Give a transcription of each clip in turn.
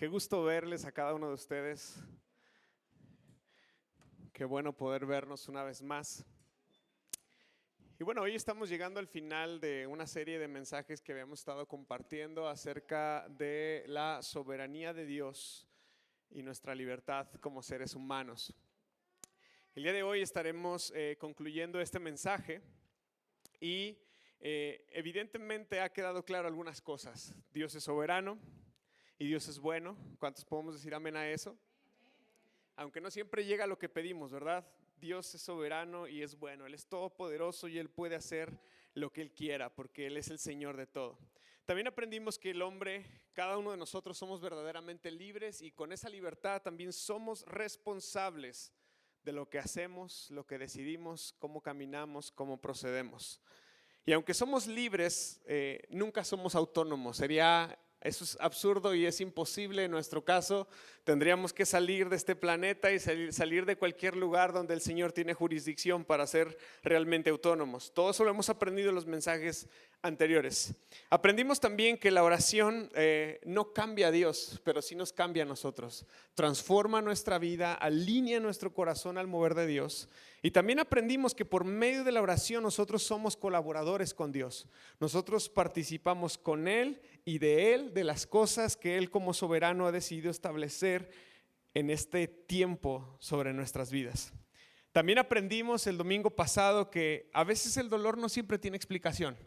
Qué gusto verles a cada uno de ustedes. Qué bueno poder vernos una vez más. Y bueno, hoy estamos llegando al final de una serie de mensajes que habíamos estado compartiendo acerca de la soberanía de Dios y nuestra libertad como seres humanos. El día de hoy estaremos concluyendo este mensaje y evidentemente ha quedado claro algunas cosas. Dios es soberano y Dios es bueno. ¿Cuántos podemos decir amén a eso? Aunque no siempre llega lo que pedimos, ¿verdad? Dios es soberano y es bueno. Él es todopoderoso y Él puede hacer lo que Él quiera porque Él es el Señor de todo. También aprendimos que el hombre, cada uno de nosotros somos verdaderamente libres y con esa libertad también somos responsables de lo que hacemos, lo que decidimos, cómo caminamos, cómo procedemos. Y aunque somos libres, nunca somos autónomos. Eso es absurdo y es imposible en nuestro caso. Tendríamos que salir de este planeta y salir de cualquier lugar donde el Señor tiene jurisdicción para ser realmente autónomos. Todo eso lo hemos aprendido en los mensajes anteriores. Aprendimos también que la oración no cambia a Dios, pero sí nos cambia a nosotros. Transforma nuestra vida, alinea nuestro corazón al mover de Dios. Y también aprendimos que por medio de la oración nosotros somos colaboradores con Dios. Nosotros participamos con Él y de Él, de las cosas que Él como soberano ha decidido establecer en este tiempo sobre nuestras vidas. También aprendimos el domingo pasado que a veces el dolor no siempre tiene explicación.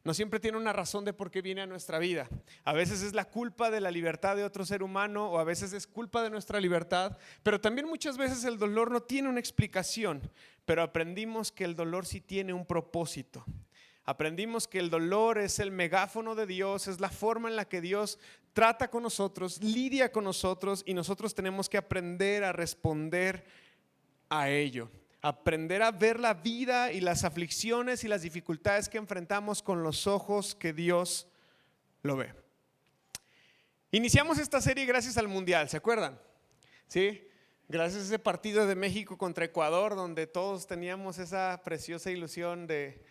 No siempre tiene una razón de por qué viene a nuestra vida. A veces es la culpa de la libertad de otro ser humano o a veces es culpa de nuestra libertad, pero también muchas veces el dolor no tiene una explicación, pero aprendimos que el dolor sí tiene un propósito. Aprendimos que el dolor es el megáfono de Dios, es la forma en la que Dios trata con nosotros, lidia con nosotros y nosotros tenemos que aprender a responder a ello. Aprender a ver la vida y las aflicciones y las dificultades que enfrentamos con los ojos que Dios lo ve. Iniciamos esta serie gracias al Mundial, ¿se acuerdan? ¿Sí? Gracias a ese partido de México contra Ecuador, donde todos teníamos esa preciosa ilusión de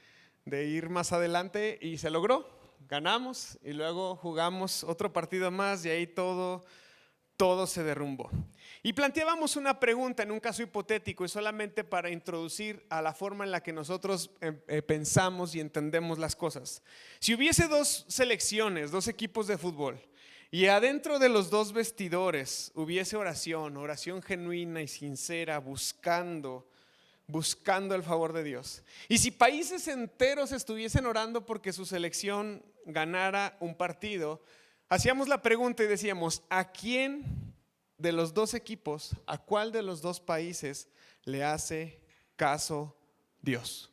ir más adelante y se logró. Ganamos y luego jugamos otro partido más y ahí todo se derrumbó. Y planteábamos una pregunta en un caso hipotético y solamente para introducir a la forma en la que nosotros pensamos y entendemos las cosas. Si hubiese dos selecciones, dos equipos de fútbol y adentro de los dos vestidores hubiese oración genuina y sincera, buscando el favor de Dios. Y si países enteros estuviesen orando porque su selección ganara un partido, hacíamos la pregunta y decíamos, ¿a quién de los dos equipos, a cuál de los dos países le hace caso Dios?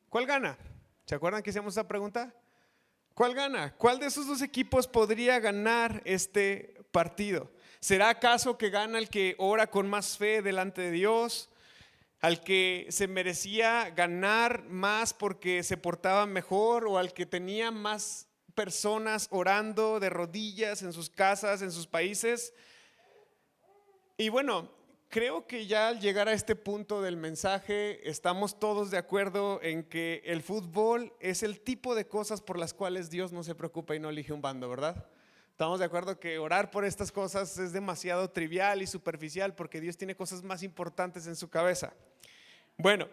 ¿Cuál gana? ¿Se acuerdan que hacíamos esa pregunta? ¿Cuál gana? ¿Cuál de esos dos equipos podría ganar este partido? ¿Será acaso que gana el que ora con más fe delante de Dios? ¿Al que se merecía ganar más porque se portaba mejor o al que tenía más personas orando de rodillas en sus casas, en sus países? Y bueno, creo que ya al llegar a este punto del mensaje estamos todos de acuerdo en que el fútbol es el tipo de cosas por las cuales Dios no se preocupa y no elige un bando, ¿verdad? Estamos de acuerdo que orar por estas cosas es demasiado trivial y superficial porque Dios tiene cosas más importantes en su cabeza. Bueno,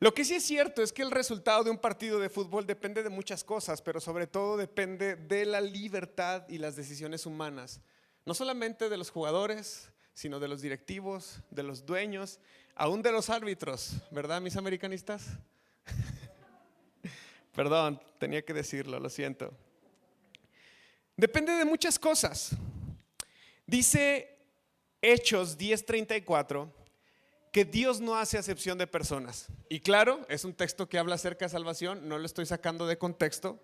lo que sí es cierto es que el resultado de un partido de fútbol depende de muchas cosas, pero sobre todo depende de la libertad y las decisiones humanas. No solamente de los jugadores, sino de los directivos, de los dueños, aún de los árbitros, ¿verdad, mis americanistas? Perdón, tenía que decirlo, lo siento. Depende de muchas cosas. Dice Hechos 10:34 que Dios no hace acepción de personas. Y claro, es un texto que habla acerca de salvación, no lo estoy sacando de contexto,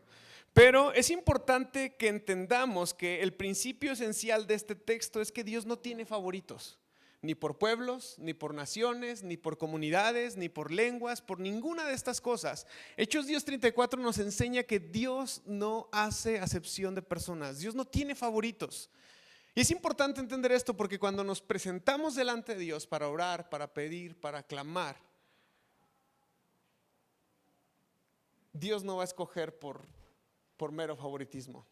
pero es importante que entendamos que el principio esencial de este texto es que Dios no tiene favoritos, ni por pueblos, ni por naciones, ni por comunidades, ni por lenguas, por ninguna de estas cosas. Hechos 10:34 nos enseña que Dios no hace acepción de personas, Dios no tiene favoritos. Y es importante entender esto porque cuando nos presentamos delante de Dios para orar, para pedir, para clamar, Dios no va a escoger por mero favoritismo.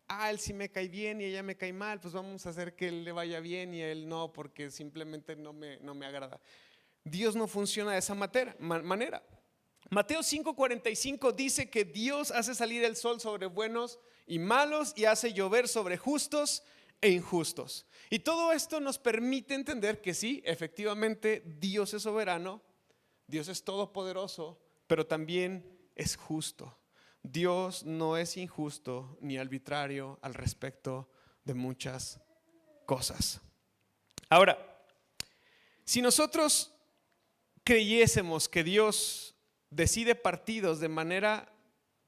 él sí me cae bien y ella me cae mal, pues vamos a hacer que él le vaya bien y a él no, porque simplemente no me agrada. Dios no funciona de esa manera. Mateo 5:45 dice que Dios hace salir el sol sobre buenos y malos y hace llover sobre justos e injustos. Y todo esto nos permite entender que sí, efectivamente Dios es soberano, Dios es todopoderoso, pero también es justo. Dios no es injusto ni arbitrario al respecto de muchas cosas. Ahora, si nosotros creyésemos que Dios decide partidos de manera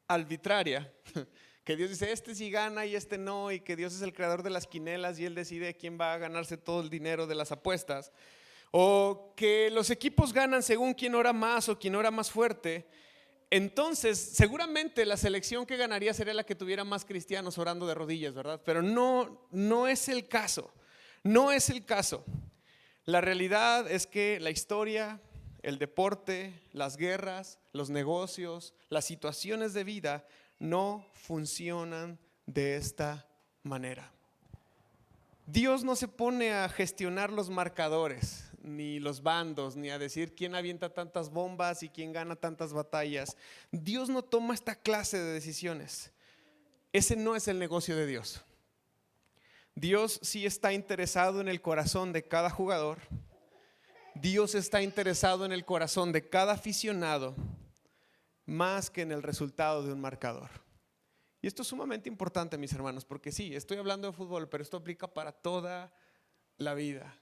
arbitraria, que Dios dice este sí gana y este no, y que Dios es el creador de las quinelas y Él decide quién va a ganarse todo el dinero de las apuestas, o que los equipos ganan según quién ora más o quién ora más fuerte, entonces seguramente la selección que ganaría sería la que tuviera más cristianos orando de rodillas, ¿verdad? Pero no es el caso, no es el caso. La realidad es que la historia, el deporte, las guerras, los negocios, las situaciones de vida no funcionan de esta manera. Dios no se pone a gestionar los marcadores, ni los bandos, ni a decir quién avienta tantas bombas y quién gana tantas batallas. Dios no toma esta clase de decisiones. Ese no es el negocio de Dios. Dios sí está interesado en el corazón de cada jugador. Dios está interesado en el corazón de cada aficionado más que en el resultado de un marcador. Y esto es sumamente importante, mis hermanos, porque sí, estoy hablando de fútbol, pero esto aplica para toda la vida.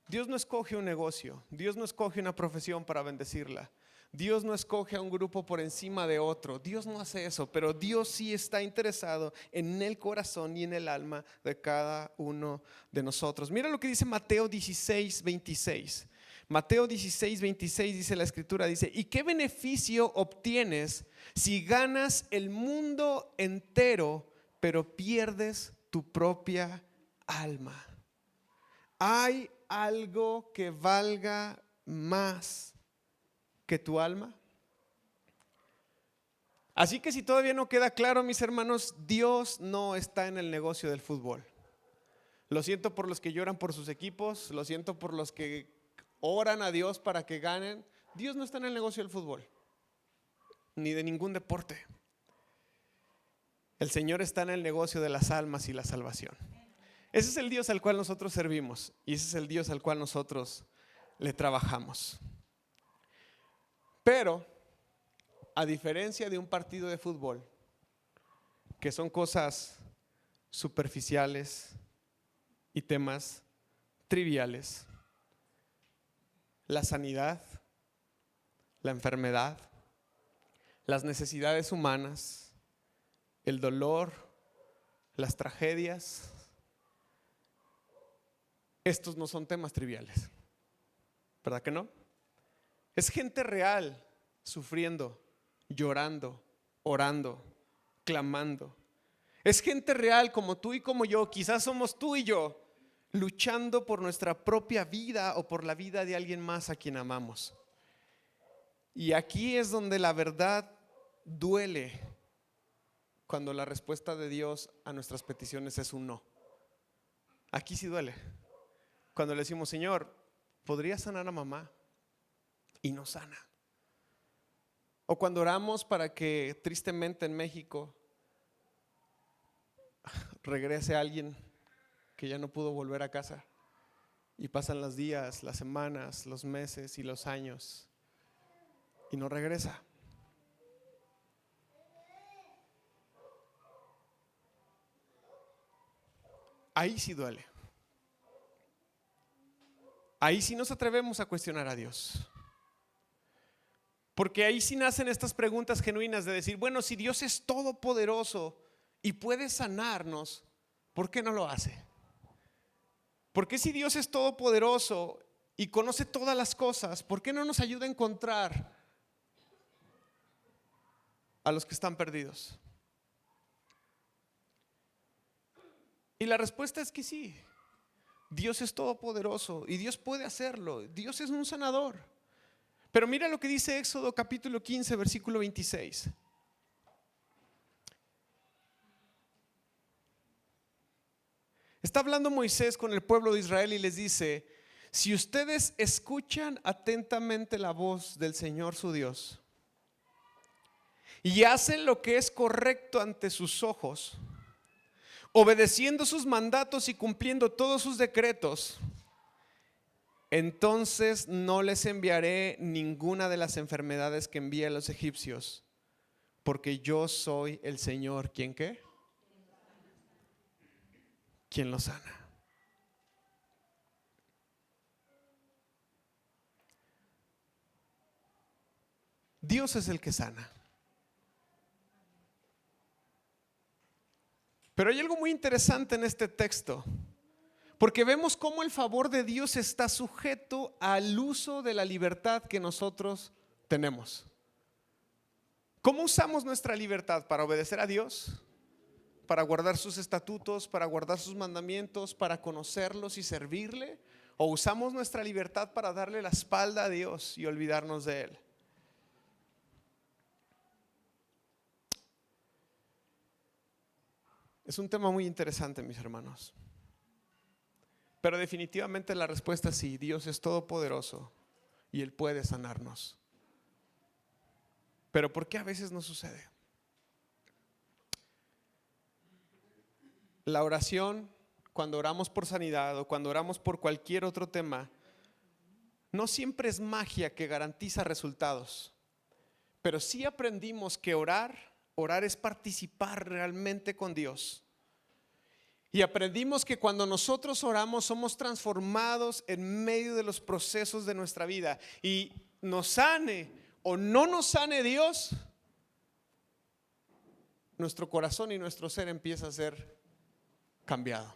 Dios no escoge un negocio, Dios no escoge una profesión para bendecirla. Dios no escoge a un grupo por encima de otro. Dios no hace eso, pero Dios sí está interesado en el corazón y en el alma de cada uno de nosotros. Mira lo que dice Mateo 16:26. Mateo 16:26 dice la escritura, dice: ¿y qué beneficio obtienes si ganas el mundo entero, pero pierdes tu propia alma? ¿Hay algo que valga más que tu alma? Así que si todavía no queda claro, mis hermanos, Dios no está en el negocio del fútbol. Lo siento por los que lloran por sus equipos, lo siento por los que oran a Dios para que ganen. Dios no está en el negocio del fútbol, ni de ningún deporte. El Señor está en el negocio de las almas y la salvación. Ese es el Dios al cual nosotros servimos y ese es el Dios al cual nosotros le trabajamos. Pero, a diferencia de un partido de fútbol, que son cosas superficiales y temas triviales, la sanidad, la enfermedad, las necesidades humanas, el dolor, las tragedias, estos no son temas triviales, ¿verdad que no? Es gente real sufriendo, llorando, orando, clamando. Es gente real como tú y como yo, quizás somos tú y yo, luchando por nuestra propia vida o por la vida de alguien más a quien amamos. Y aquí es donde la verdad duele, cuando la respuesta de Dios a nuestras peticiones es un no. Aquí sí duele. Cuando le decimos: Señor, ¿podría sanar a mamá? Y no sana. O cuando oramos para que tristemente en México regrese alguien que ya no pudo volver a casa, y pasan los días, las semanas, los meses y los años y no regresa. Ahí sí duele. Ahí sí nos atrevemos a cuestionar a Dios. Porque ahí sí nacen estas preguntas genuinas de decir: bueno, si Dios es todopoderoso y puede sanarnos, ¿por qué no lo hace? ¿Por qué, si Dios es todopoderoso y conoce todas las cosas, por qué no nos ayuda a encontrar a los que están perdidos? Y la respuesta es que sí. Dios es todopoderoso y Dios puede hacerlo. Dios es un sanador. Pero mira lo que dice Éxodo capítulo 15, versículo 26. Está hablando Moisés con el pueblo de Israel y les dice: si ustedes escuchan atentamente la voz del Señor su Dios y hacen lo que es correcto ante sus ojos, obedeciendo sus mandatos y cumpliendo todos sus decretos, entonces no les enviaré ninguna de las enfermedades que envié a los egipcios, porque yo soy el Señor. ¿Quién qué? ¿Quién los sana? Dios es el que sana. Pero hay algo muy interesante en este texto, porque vemos cómo el favor de Dios está sujeto al uso de la libertad que nosotros tenemos. ¿Cómo usamos nuestra libertad? ¿Para obedecer a Dios? ¿Para guardar sus estatutos? ¿Para guardar sus mandamientos? ¿Para conocerlos y servirle? ¿O usamos nuestra libertad para darle la espalda a Dios y olvidarnos de Él? Es un tema muy interesante, mis hermanos. Pero definitivamente la respuesta es sí. Dios es todopoderoso y Él puede sanarnos. Pero ¿por qué a veces no sucede? La oración, cuando oramos por sanidad o cuando oramos por cualquier otro tema, no siempre es magia que garantiza resultados. Pero sí aprendimos que orar es participar realmente con Dios. Y aprendimos que cuando nosotros oramos somos transformados en medio de los procesos de nuestra vida. Y nos sane o no nos sane Dios, nuestro corazón y nuestro ser empieza a ser cambiado.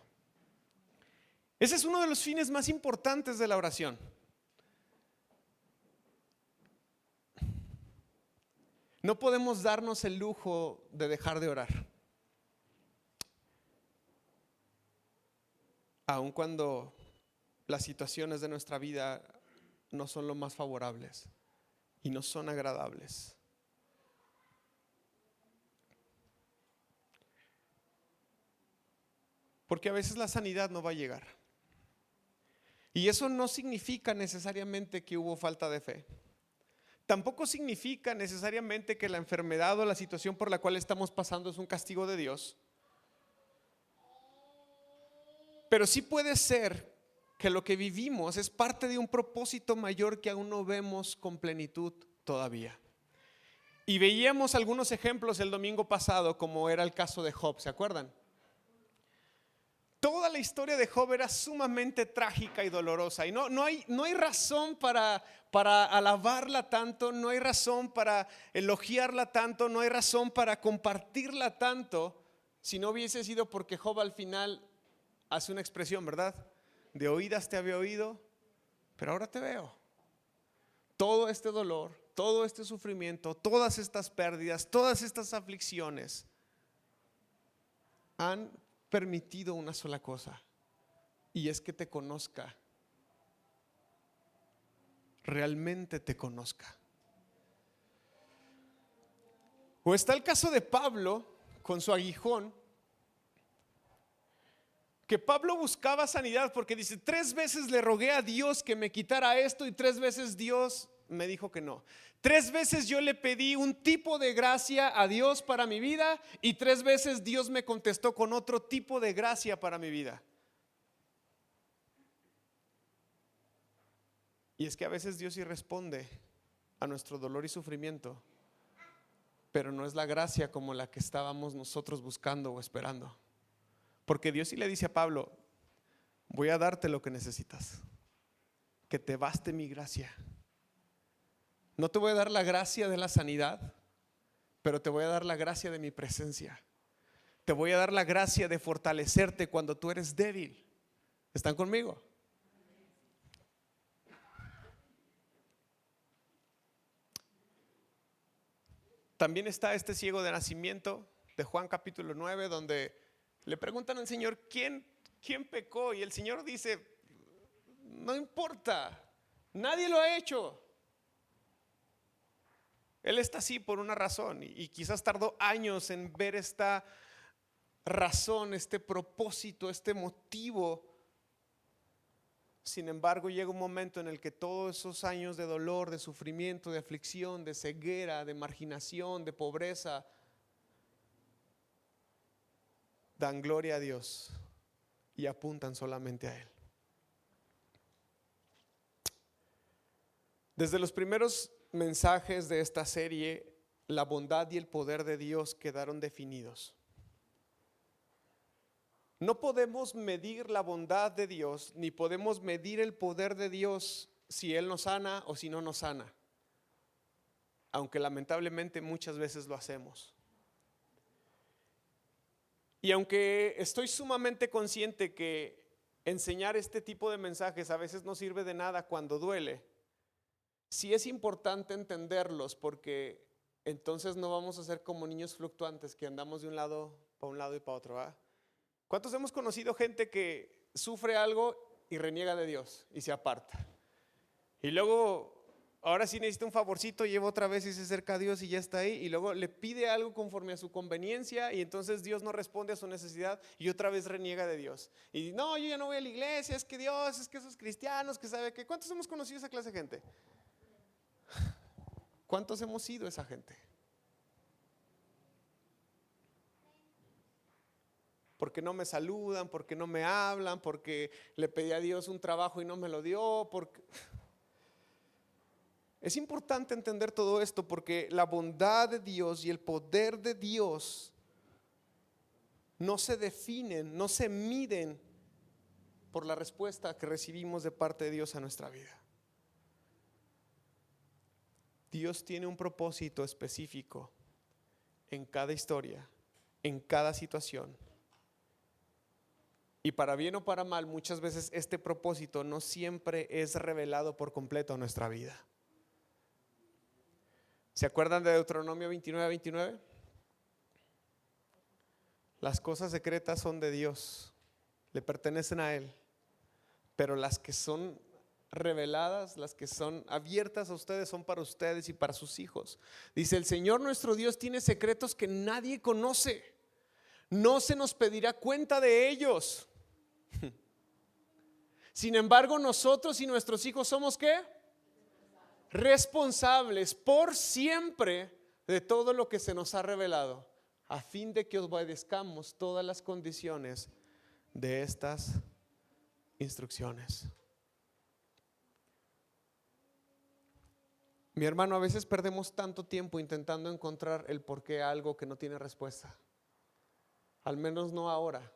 Ese es uno de los fines más importantes de la oración. No podemos darnos el lujo de dejar de orar, aun cuando las situaciones de nuestra vida no son lo más favorables y no son agradables. Porque a veces la sanidad no va a llegar. Y eso no significa necesariamente que hubo falta de fe. Tampoco significa necesariamente que la enfermedad o la situación por la cual estamos pasando es un castigo de Dios. Pero sí puede ser que lo que vivimos es parte de un propósito mayor que aún no vemos con plenitud todavía. Y veíamos algunos ejemplos el domingo pasado, como era el caso de Job, ¿se acuerdan? Toda la historia de Job era sumamente trágica y dolorosa, y no hay razón para alabarla tanto, no hay razón para elogiarla tanto, no hay razón para compartirla tanto, si no hubiese sido porque Job al final hace una expresión, ¿verdad? De oídas te había oído, pero ahora te veo. Todo este dolor, todo este sufrimiento, todas estas pérdidas, todas estas aflicciones han permitido una sola cosa, y es que te conozca, realmente te conozca. O está el caso de Pablo con su aguijón, que Pablo buscaba sanidad porque dice: 3 veces le rogué a Dios que me quitara esto y 3 veces Dios me dijo que no. 3 veces yo le pedí un tipo de gracia a Dios para mi vida y 3 veces Dios me contestó con otro tipo de gracia para mi vida. Y es que a veces Dios sí responde a nuestro dolor y sufrimiento, pero no es la gracia como la que estábamos nosotros buscando o esperando. Porque Dios sí le dice a Pablo: voy a darte lo que necesitas, que te baste mi gracia. No te voy a dar la gracia de la sanidad, pero te voy a dar la gracia de mi presencia. Te voy a dar la gracia de fortalecerte cuando tú eres débil. ¿Están conmigo? También está este ciego de nacimiento de Juan capítulo 9, donde le preguntan al Señor: ¿quién pecó? Y el Señor dice: no importa, nadie lo ha hecho. Él está así por una razón, y quizás tardó años en ver esta razón, este propósito, este motivo. Sin embargo, llega un momento en el que todos esos años de dolor, de sufrimiento, de aflicción, de ceguera, de marginación, de pobreza, dan gloria a Dios y apuntan solamente a Él. Desde los primeros mensajes de esta serie, la bondad y el poder de Dios quedaron definidos. No podemos medir la bondad de Dios, ni podemos medir el poder de Dios si Él nos sana o si no nos sana, aunque lamentablemente muchas veces lo hacemos. Y aunque estoy sumamente consciente que enseñar este tipo de mensajes a veces no sirve de nada cuando duele, sí es importante entenderlos, porque entonces no vamos a ser como niños fluctuantes que andamos de un lado para un lado y para otro, ¿verdad? ¿Cuántos hemos conocido gente que sufre algo y reniega de Dios y se aparta? Y luego, ahora sí necesita un favorcito, lleva otra vez y se acerca a Dios y ya está ahí. Y luego le pide algo conforme a su conveniencia y entonces Dios no responde a su necesidad y otra vez reniega de Dios. Y no, yo ya no voy a la iglesia, es que Dios, es que esos cristianos, que sabe que. ¿Cuántos hemos conocido esa clase de gente? ¿Cuántos hemos sido esa gente? Porque no me saludan, porque no me hablan, porque le pedí a Dios un trabajo y no me lo dio, porque... Es importante entender todo esto porque la bondad de Dios y el poder de Dios no se definen, no se miden por la respuesta que recibimos de parte de Dios a nuestra vida. Dios tiene un propósito específico en cada historia, en cada situación. Y para bien o para mal, muchas veces este propósito no siempre es revelado por completo a nuestra vida. ¿Se acuerdan de Deuteronomio 29:29? Las cosas secretas son de Dios, le pertenecen a Él, pero las que son reveladas, las que son abiertas a ustedes, son para ustedes y para sus hijos. Dice: el Señor nuestro Dios tiene secretos que nadie conoce, no se nos pedirá cuenta de ellos. Sin embargo, nosotros y nuestros hijos somos ¿qué? Responsables por siempre de todo lo que se nos ha revelado, a fin de que obedezcamos todas las condiciones de estas instrucciones. Mi hermano, a veces perdemos tanto tiempo intentando encontrar el porqué a algo que no tiene respuesta. Al menos no ahora,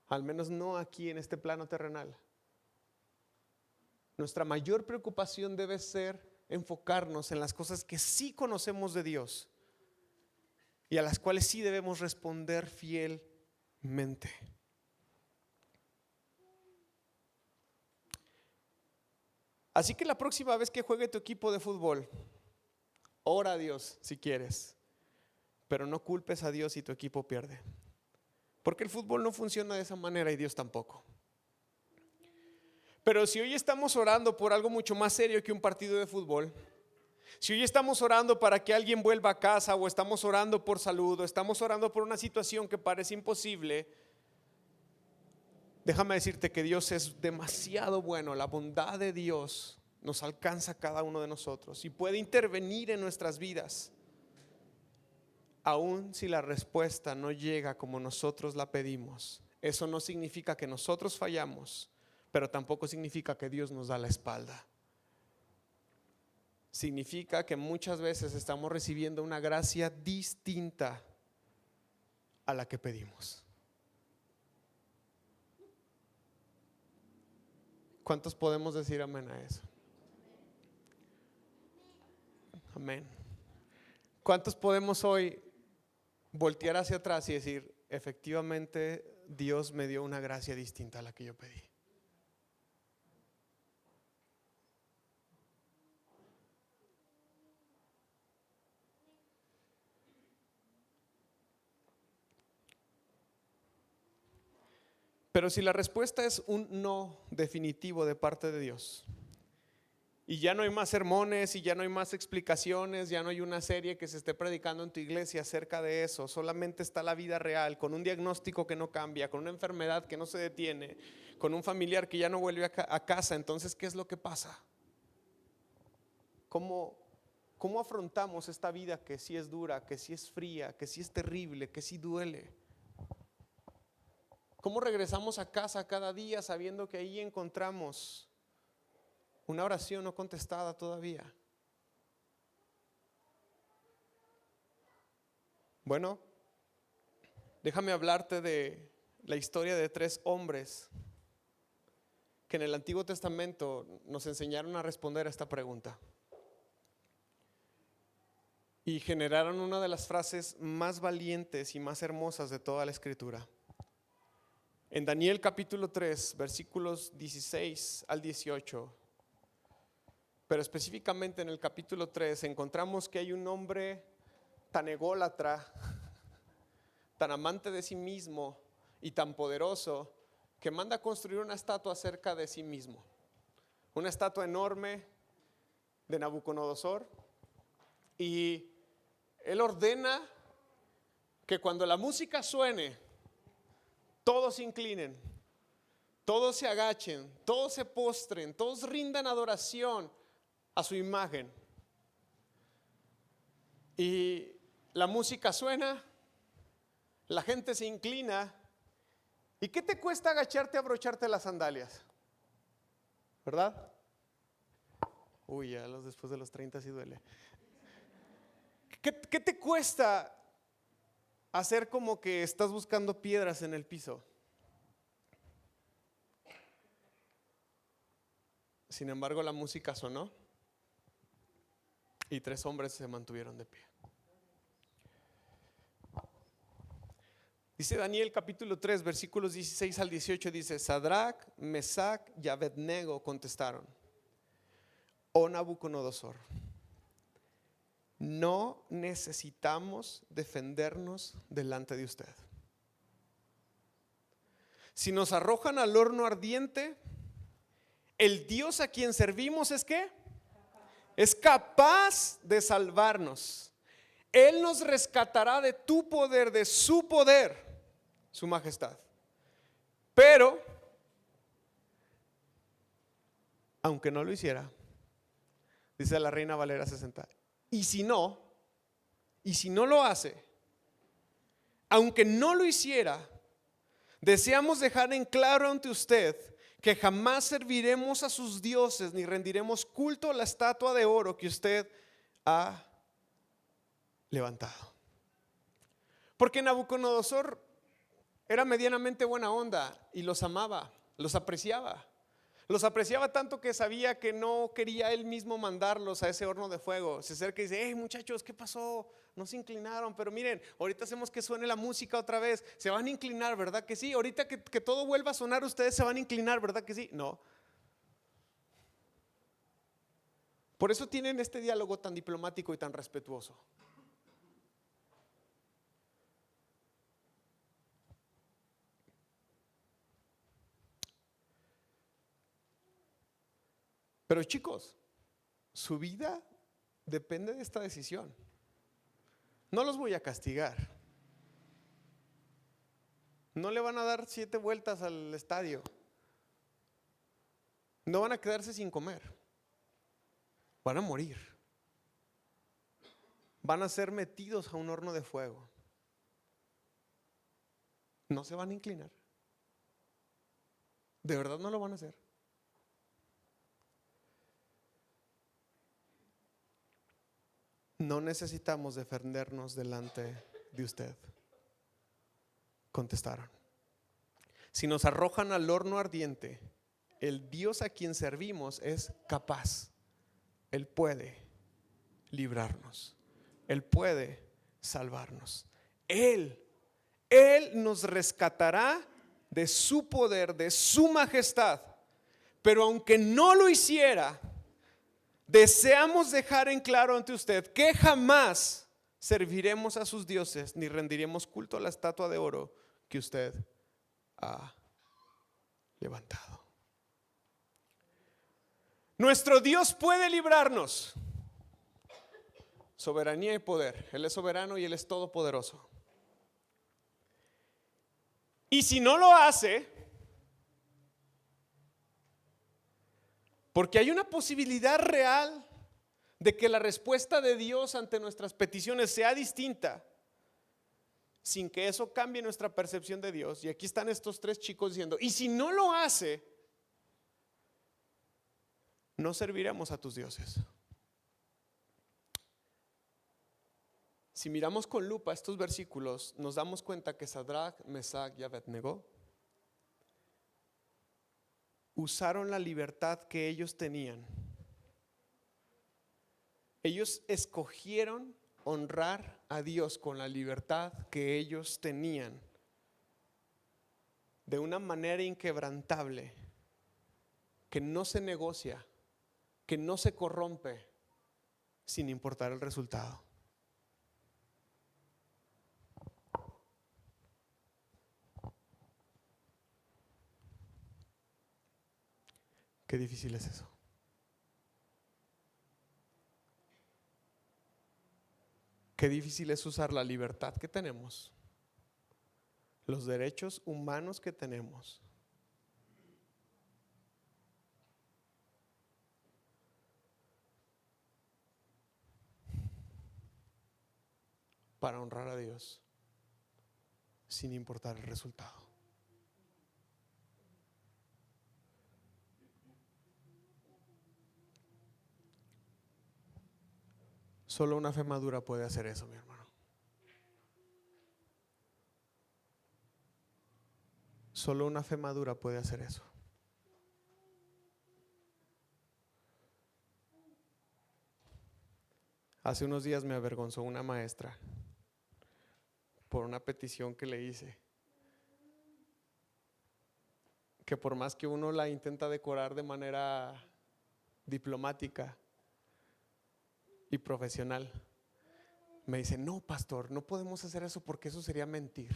al menos no aquí en este plano terrenal. Nuestra mayor preocupación debe ser enfocarnos en las cosas que sí conocemos de Dios y a las cuales sí debemos responder fielmente. Así que la próxima vez que juegue tu equipo de fútbol, ora a Dios si quieres, pero no culpes a Dios si tu equipo pierde, porque el fútbol no funciona de esa manera y Dios tampoco. Pero si hoy estamos orando por algo mucho más serio que un partido de fútbol, si hoy estamos orando para que alguien vuelva a casa, o estamos orando por salud, o estamos orando por una situación que parece imposible, déjame decirte que Dios es demasiado bueno. La bondad de Dios nos alcanza a cada uno de nosotros y puede intervenir en nuestras vidas, aun si la respuesta no llega como nosotros la pedimos. Eso no significa que nosotros fallamos, pero tampoco significa que Dios nos da la espalda. Significa que muchas veces estamos recibiendo una gracia distinta a la que pedimos. ¿Cuántos podemos decir amén a eso? Amén. ¿Cuántos podemos hoy voltear hacia atrás y decir: efectivamente Dios me dio una gracia distinta a la que yo pedí? Pero si la respuesta es un no definitivo de parte de Dios, Y ya no hay más sermones y ya no hay más explicaciones, ya no hay una serie que se esté predicando en tu iglesia acerca de eso. Solamente está la vida real, con un diagnóstico que no cambia, con una enfermedad que no se detiene, con un familiar que ya no vuelve a casa. Entonces, ¿qué es lo que pasa? ¿Cómo afrontamos esta vida que sí es dura, que sí es fría, que sí es terrible, que sí duele? ¿Cómo regresamos a casa cada día sabiendo que ahí encontramos una oración no contestada todavía? Bueno, déjame hablarte de la historia de 3 hombres que en el Antiguo Testamento nos enseñaron a responder a esta pregunta y generaron una de las frases más valientes y más hermosas de toda la Escritura. En Daniel capítulo 3, versículos 16 al 18, pero específicamente en el capítulo 3 encontramos que hay un hombre tan ególatra, tan amante de sí mismo y tan poderoso, que manda a construir una estatua cerca de sí mismo. Una estatua enorme de Nabucodonosor. Y él ordena que cuando la música suene, todos se inclinen, todos se agachen, todos se postren, todos rindan adoración a su imagen. Y la música suena, la gente se inclina. ¿Y qué te cuesta agacharte a abrocharte las sandalias? ¿Verdad? Uy, ya después de los 30 sí duele. ¿Qué te cuesta hacer como que estás buscando piedras en el piso? Sin embargo, la música sonó y 3 hombres se mantuvieron de pie. Dice Daniel capítulo 3, versículos 16 al 18, dice: Sadrac, Mesac y Abednego contestaron: Oh Nabucodonosor, no necesitamos defendernos delante de usted. Si nos arrojan al horno ardiente, el Dios a quien servimos ¿es qué? Es capaz de salvarnos. Él nos rescatará de tu poder, de su poder, su majestad. Pero, aunque no lo hiciera, dice la Reina Valera 60, y si no lo hace, aunque no lo hiciera, deseamos dejar en claro ante usted que jamás serviremos a sus dioses ni rendiremos culto a la estatua de oro que usted ha levantado. Porque Nabucodonosor era medianamente buena onda y los amaba, los apreciaba. Los apreciaba tanto que sabía que no quería él mismo mandarlos a ese horno de fuego. Se acerca y dice: hey muchachos, ¿qué pasó? No se inclinaron, pero miren, ahorita hacemos que suene la música otra vez. Se van a inclinar, ¿verdad que sí? Ahorita que todo vuelva a sonar, ustedes se van a inclinar, ¿verdad que sí? No. Por eso tienen este diálogo tan diplomático y tan respetuoso. Pero chicos, su vida depende de esta decisión. No los voy a castigar. No le van a dar 7 vueltas al estadio. No van a quedarse sin comer. Van a morir. Van a ser metidos a un horno de fuego. No se van a inclinar. De verdad no lo van a hacer. No necesitamos defendernos delante de usted, contestaron. Si nos arrojan al horno ardiente, el Dios a quien servimos es capaz. Él puede librarnos. Él puede salvarnos. Él nos rescatará de su poder, de su majestad. Pero aunque no lo hiciera, deseamos dejar en claro ante usted que jamás serviremos a sus dioses ni rendiremos culto a la estatua de oro que usted ha levantado. Nuestro Dios puede librarnos. Soberanía y poder. Él es soberano y Él es todopoderoso. Y si no lo hace, porque hay una posibilidad real de que la respuesta de Dios ante nuestras peticiones sea distinta, sin que eso cambie nuestra percepción de Dios. Y aquí están estos tres chicos diciendo, y si no lo hace, no serviremos a tus dioses. Si miramos con lupa estos versículos, nos damos cuenta que Sadrach, Mesach y Abednego usaron la libertad que ellos tenían. Ellos escogieron honrar a Dios con la libertad que ellos tenían, de una manera inquebrantable, que no se negocia, que no se corrompe, sin importar el resultado. Qué difícil es eso. Qué difícil es usar la libertad que tenemos, los derechos humanos que tenemos, para honrar a Dios, sin importar el resultado. Solo una fe madura puede hacer eso, mi hermano. Solo una fe madura puede hacer eso. Hace unos días me avergonzó una maestra por una petición que le hice, que por más que uno la intenta decorar de manera diplomática y profesional, me dice, no, pastor, no podemos hacer eso porque eso sería mentir.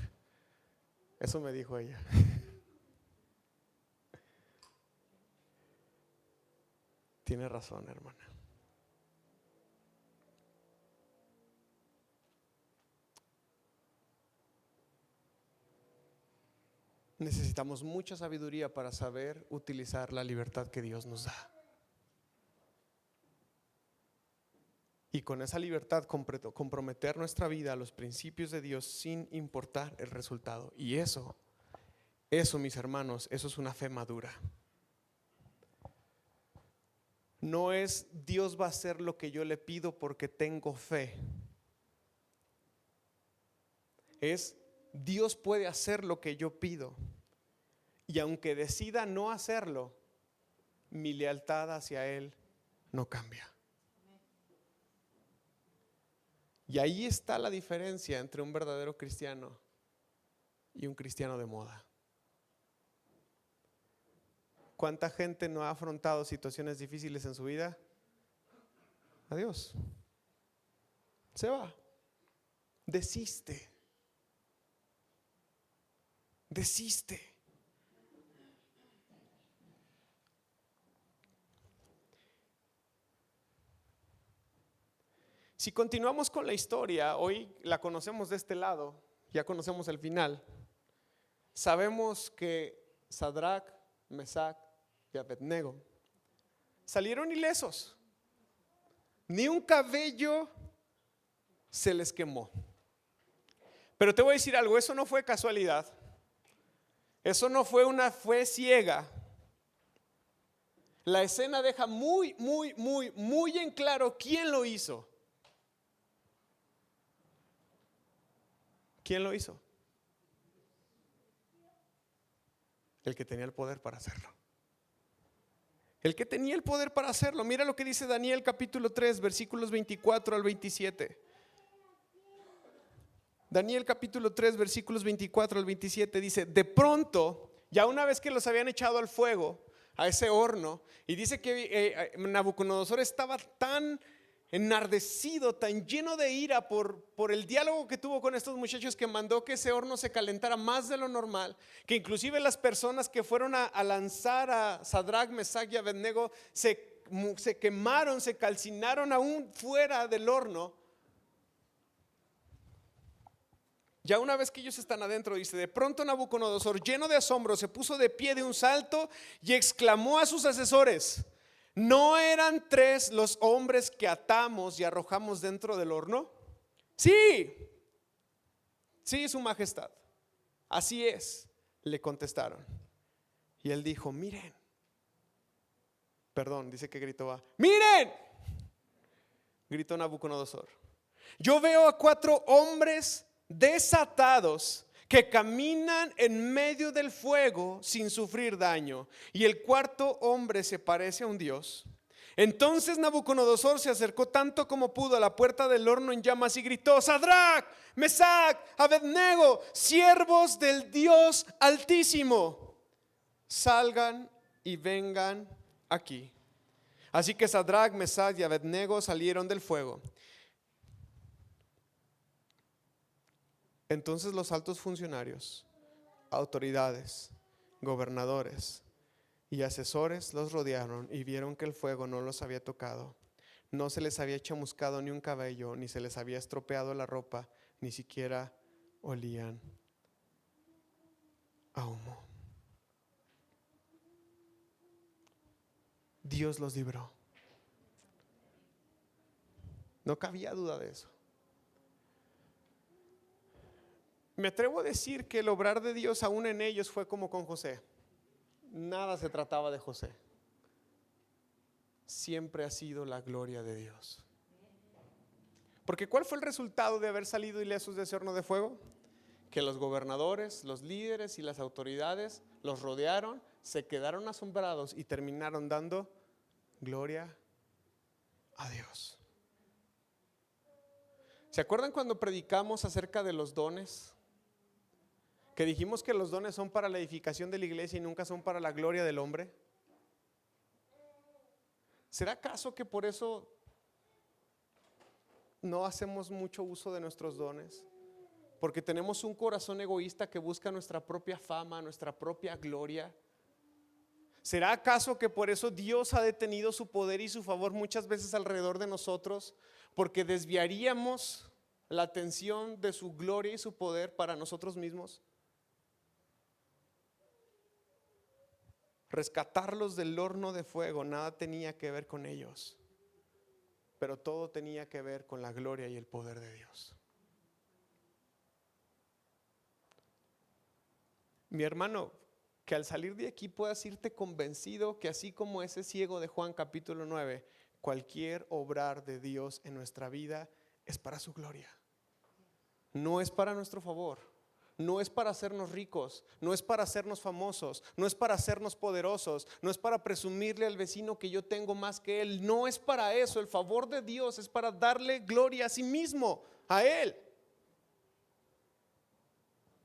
Eso me dijo ella. Tiene razón, hermana. Necesitamos mucha sabiduría para saber utilizar la libertad que Dios nos da. Y con esa libertad comprometer nuestra vida a los principios de Dios sin importar el resultado. Y eso mis hermanos, eso es una fe madura. No es Dios va a hacer lo que yo le pido porque tengo fe. Es Dios puede hacer lo que yo pido. Y aunque decida no hacerlo, mi lealtad hacia Él no cambia. Y ahí está la diferencia entre un verdadero cristiano y un cristiano de moda. ¿Cuánta gente no ha afrontado situaciones difíciles en su vida? Adiós. Se va. Desiste. Si continuamos con la historia, hoy la conocemos de este lado, ya conocemos el final. Sabemos que Sadrach, Mesach y Abednego salieron ilesos. Ni un cabello se les quemó. Pero te voy a decir algo, eso no fue casualidad. Eso no fue una fe ciega. La escena deja muy en claro quién lo hizo. ¿Quién lo hizo? El que tenía el poder para hacerlo. El que tenía el poder para hacerlo. Mira lo que dice Daniel capítulo 3 versículos 24 al 27. Daniel capítulo 3 versículos 24 al 27 dice: de pronto, ya una vez que los habían echado al fuego, a ese horno, y dice que Nabucodonosor estaba tan enardecido, tan lleno de ira por el diálogo que tuvo con estos muchachos, que mandó que ese horno se calentara más de lo normal, que inclusive las personas que fueron a lanzar a Sadrach, Mesach y Abednego se se quemaron, se calcinaron aún fuera del horno. Ya una vez que ellos están adentro, dice, de pronto Nabucodonosor, lleno de asombro, se puso de pie de un salto y exclamó a sus asesores: ¿no eran 3 los hombres que atamos y arrojamos dentro del horno? Sí, sí, su majestad, así es, le contestaron. Y él dijo: miren, perdón, dice que gritó: miren, gritó Nabucodonosor, yo veo a 4 hombres desatados que caminan en medio del fuego sin sufrir daño, y el 4.º hombre se parece a un dios. Entonces Nabucodonosor se acercó tanto como pudo a la puerta del horno en llamas y gritó: Sadrac, Mesac, Abednego, siervos del Dios Altísimo, salgan y vengan aquí. Así que Sadrac, Mesac y Abednego salieron del fuego. Entonces los altos funcionarios, autoridades, gobernadores y asesores los rodearon y vieron que el fuego no los había tocado. No se les había chamuscado ni un cabello, ni se les había estropeado la ropa, ni siquiera olían a humo. Dios los libró. No cabía duda de eso. Me atrevo a decir que el obrar de Dios aún en ellos fue como con José. Nada se trataba de José. Siempre ha sido la gloria de Dios. Porque ¿cuál fue el resultado de haber salido ilesos de ese horno de fuego? Que los gobernadores, los líderes y las autoridades los rodearon, se quedaron asombrados y terminaron dando gloria a Dios. ¿Se acuerdan cuando predicamos acerca de los dones? Que dijimos que los dones son para la edificación de la iglesia y nunca son para la gloria del hombre. ¿Será acaso que por eso no hacemos mucho uso de nuestros dones? Porque tenemos un corazón egoísta que busca nuestra propia fama, nuestra propia gloria. ¿Será acaso que por eso Dios ha detenido su poder y su favor muchas veces alrededor de nosotros? Porque desviaríamos la atención de su gloria y su poder para nosotros mismos. Rescatarlos del horno de fuego nada tenía que ver con ellos, pero todo tenía que ver con la gloria y el poder de Dios. Mi hermano, que al salir de aquí puedas irte convencido que así como ese ciego de Juan capítulo 9, cualquier obrar de Dios en nuestra vida es para su gloria. No es para nuestro favor. No es para hacernos ricos, no es para hacernos famosos, no es para hacernos poderosos, no es para presumirle al vecino que yo tengo más que él. No es para eso. El favor de Dios es para darle gloria a sí mismo, a Él.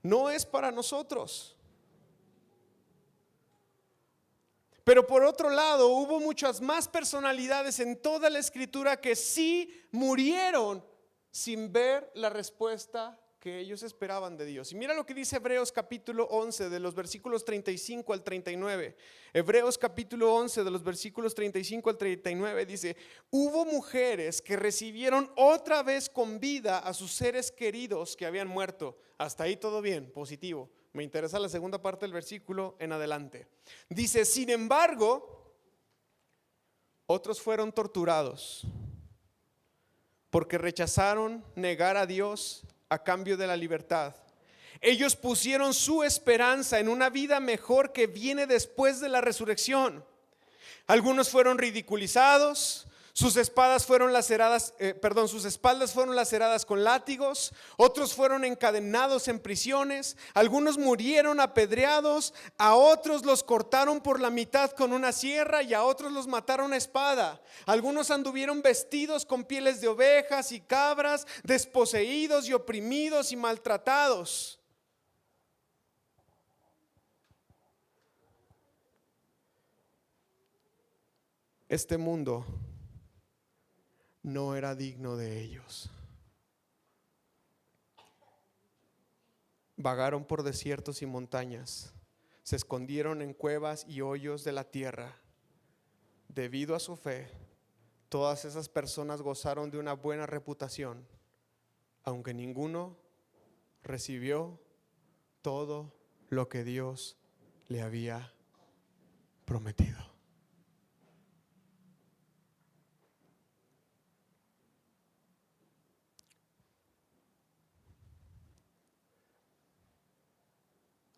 No es para nosotros. Pero por otro lado, hubo muchas más personalidades en toda la escritura que sí murieron sin ver la respuesta que ellos esperaban de Dios. Y mira lo que dice Hebreos capítulo 11 de los versículos 35 al 39. Hebreos capítulo 11 de los versículos 35 al 39 dice: hubo mujeres que recibieron otra vez con vida a sus seres queridos que habían muerto. Hasta ahí todo bien, positivo. Me interesa la segunda parte del versículo en adelante. Dice: sin embargo, otros fueron torturados porque rechazaron negar a Dios a cambio de la libertad. Ellos pusieron su esperanza en una vida mejor que viene después de la resurrección. Algunos fueron ridiculizados, sus espaldas fueron laceradas con látigos, otros fueron encadenados en prisiones, algunos murieron apedreados, a otros los cortaron por la mitad con una sierra y a otros los mataron a espada. Algunos anduvieron vestidos con pieles de ovejas y cabras, desposeídos y oprimidos y maltratados. Este mundo no era digno de ellos. Vagaron por desiertos y montañas, se escondieron en cuevas y hoyos de la tierra. debido a su fe, todas esas personas gozaron de una buena reputación, aunque ninguno recibió todo lo que Dios le había prometido.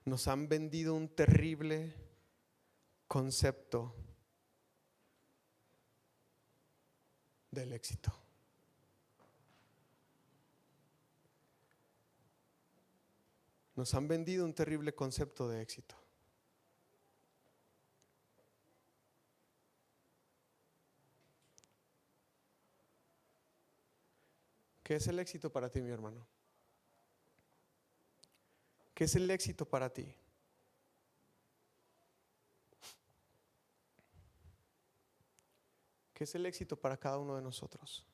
Nos han vendido un terrible concepto del éxito. Nos han vendido un terrible concepto de éxito. ¿Qué es el éxito para ti, mi hermano? ¿Qué es el éxito para ti? ¿Qué es el éxito para cada uno de nosotros?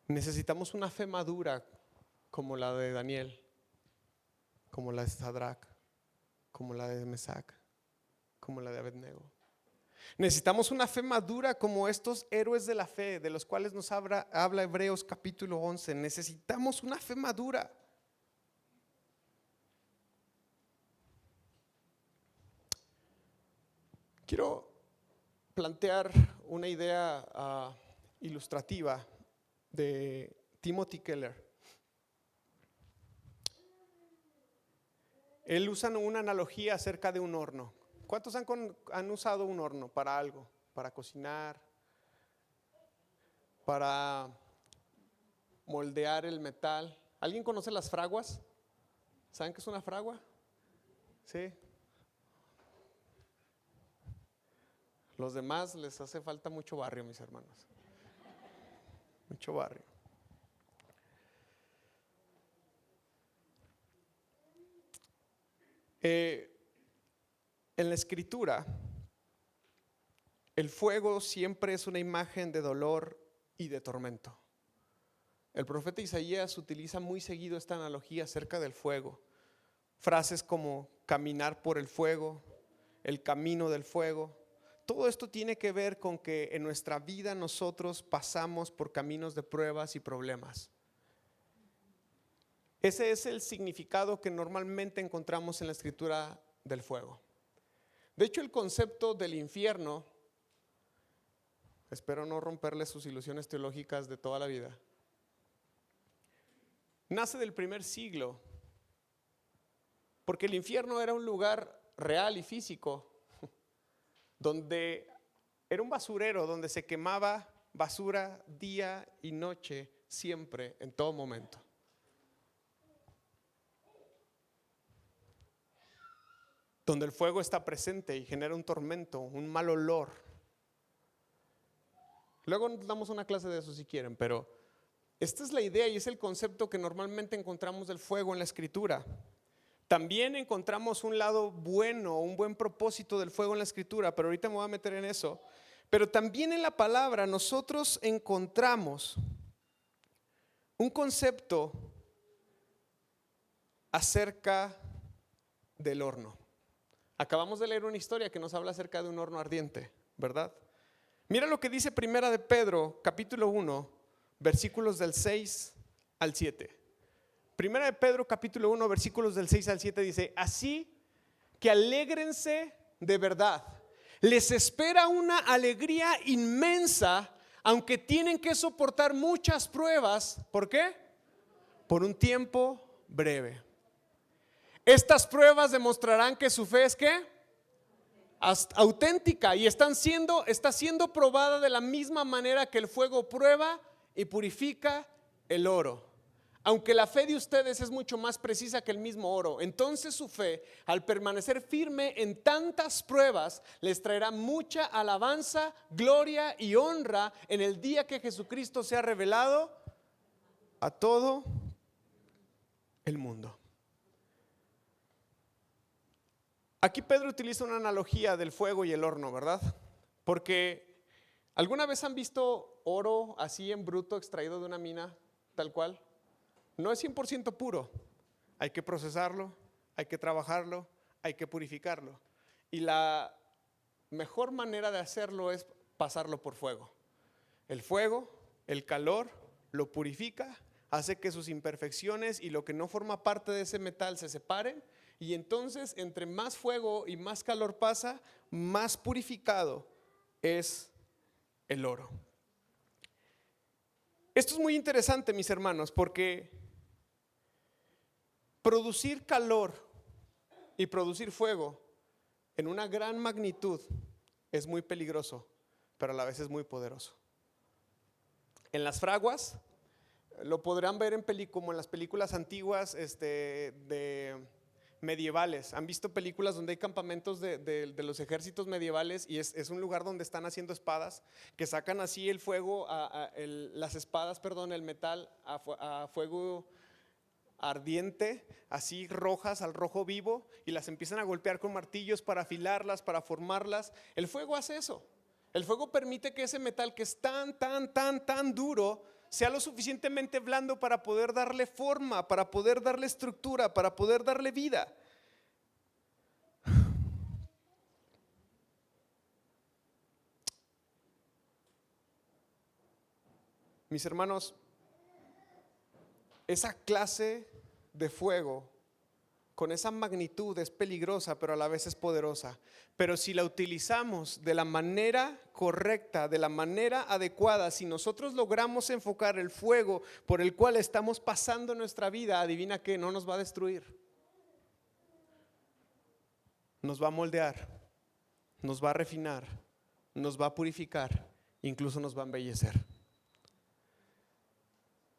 Necesitamos una fe madura como la de Daniel, como la de Sadrach, como la de Mesac, como la de Abednego. Necesitamos una fe madura como estos héroes de la fe, de los cuales nos habla Hebreos capítulo 11. Necesitamos una fe madura. Quiero plantear una idea ilustrativa de Timothy Keller. Él usa una analogía acerca de un horno. ¿Cuántos han usado un horno para algo? Para cocinar, para moldear el metal. ¿Alguien conoce las fraguas? ¿Saben qué es una fragua? Sí. Los demás les hace falta mucho barrio, mis hermanos. Mucho barrio. En la escritura, el fuego siempre es una imagen de dolor y de tormento. El profeta Isaías utiliza muy seguido esta analogía acerca del fuego. Frases como caminar por el fuego, el camino del fuego. Todo esto tiene que ver con que en nuestra vida nosotros pasamos por caminos de pruebas y problemas. Ese es el significado que normalmente encontramos en la escritura del fuego. De hecho, el concepto del infierno, espero no romperle sus ilusiones teológicas de toda la vida, nace del primer siglo, porque el infierno era un lugar real y físico, donde era un basurero, donde se quemaba basura día y noche, siempre, en todo momento. Donde el fuego está presente y genera un tormento, un mal olor. Luego nos damos una clase de eso si quieren, pero esta es la idea y es el concepto que normalmente encontramos del fuego en la escritura. También encontramos un lado bueno, un buen propósito del fuego en la escritura, pero ahorita me voy a meter en eso. Pero también en la palabra nosotros encontramos un concepto acerca del horno. Acabamos de leer una historia que nos habla acerca de un horno ardiente, ¿verdad? Mira lo que dice Primera de Pedro, capítulo 1, versículos del 6 al 7. Primera de Pedro, capítulo 1, versículos del 6 al 7 dice: así que alégrense de verdad. Les espera una alegría inmensa, aunque tienen que soportar muchas pruebas. ¿Por qué? Por un tiempo breve. Estas pruebas demostrarán que su fe es ¿qué? Auténtica, y está siendo probada de la misma manera que el fuego prueba y purifica el oro. Aunque la fe de ustedes es mucho más precisa que el mismo oro, entonces su fe, al permanecer firme en tantas pruebas, les traerá mucha alabanza, gloria y honra en el día que Jesucristo sea revelado a todo el mundo. Aquí Pedro utiliza una analogía del fuego y el horno, ¿verdad? Porque ¿alguna vez han visto oro así en bruto extraído de una mina tal cual? no es 100% puro. Hay que procesarlo, hay que trabajarlo, hay que purificarlo. Y la mejor manera de hacerlo es pasarlo por fuego. El fuego, el calor, lo purifica, hace que sus imperfecciones y lo que no forma parte de ese metal se separen. Y entonces, entre más fuego y más calor pasa, más purificado es el oro. Esto es muy interesante, mis hermanos, porque producir calor y producir fuego en una gran magnitud es muy peligroso, pero a la vez es muy poderoso. En las fraguas, lo podrán ver como en las películas antiguas de medievales. Han visto películas donde hay campamentos de los ejércitos medievales y es un lugar donde están haciendo espadas, que sacan así el fuego, las espadas, perdón, el metal a fuego ardiente, así rojas al rojo vivo, y las empiezan a golpear con martillos para afilarlas, para formarlas. El fuego hace eso. El fuego permite que ese metal que es tan duro sea lo suficientemente blando para poder darle forma, para poder darle estructura, para poder darle vida. Mis hermanos, esa clase de fuego con esa magnitud es peligrosa, pero a la vez es poderosa. Pero si la utilizamos de la manera correcta, de la manera adecuada, si nosotros logramos enfocar el fuego por el cual estamos pasando nuestra vida, adivina qué, no nos va a destruir. Nos va a moldear, nos va a refinar, nos va a purificar, incluso nos va a embellecer.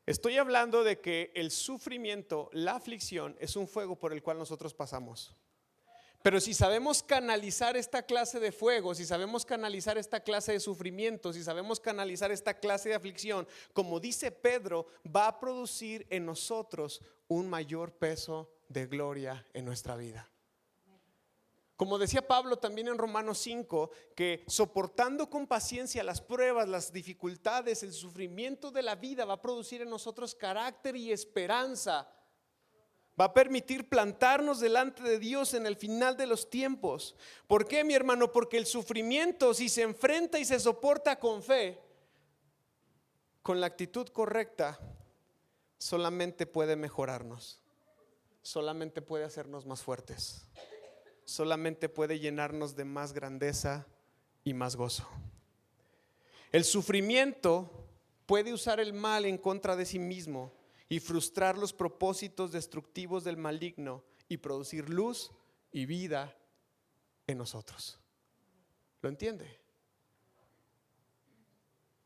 Estoy hablando de que el sufrimiento, la aflicción, es un fuego por el cual nosotros pasamos. Pero si sabemos canalizar esta clase de fuego, si sabemos canalizar esta clase de sufrimiento, si sabemos canalizar esta clase de aflicción, como dice Pedro, va a producir en nosotros un mayor peso de gloria en nuestra vida. Como decía Pablo también en Romanos 5, que soportando con paciencia las pruebas, las dificultades, el sufrimiento de la vida va a producir en nosotros carácter y esperanza. Va a permitir plantarnos delante de Dios en el final de los tiempos. ¿Por qué, mi hermano? Porque el sufrimiento, si se enfrenta y se soporta con fe, con la actitud correcta, solamente puede mejorarnos, solamente puede hacernos más fuertes, solamente puede llenarnos de más grandeza y más gozo. El sufrimiento puede usar el mal en contra de sí mismo y frustrar los propósitos destructivos del maligno y producir luz y vida en nosotros. ¿Lo entiende?